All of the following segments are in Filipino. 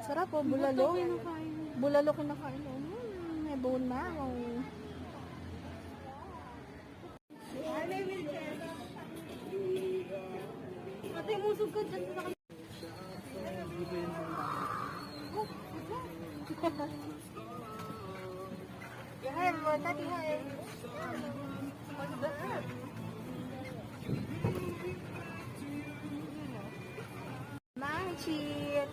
Sarap po, bulalo. Bulalo kinakain. May bone na. Ate, musog ka dyan sa Hi, everyone. Tati, hi. What's that? Manchit.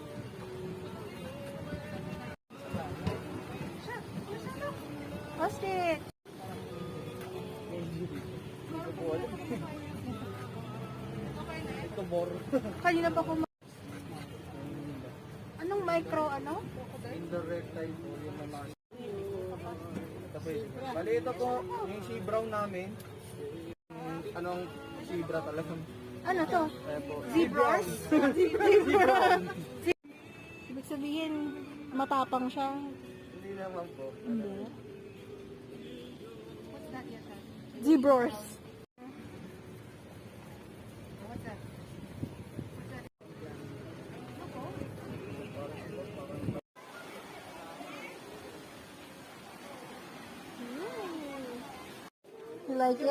Hostit. Kanina pa kumain. Anong micro, ano? Indirect type po yung naman. Bali ito po, yung sea brown namin. Anong zebra talaga? Ano to? Ayan po. Zebras? Zebra. Ibig sabihin, matapang siya. Hindi naman po. Hindi. Zebras. You like it?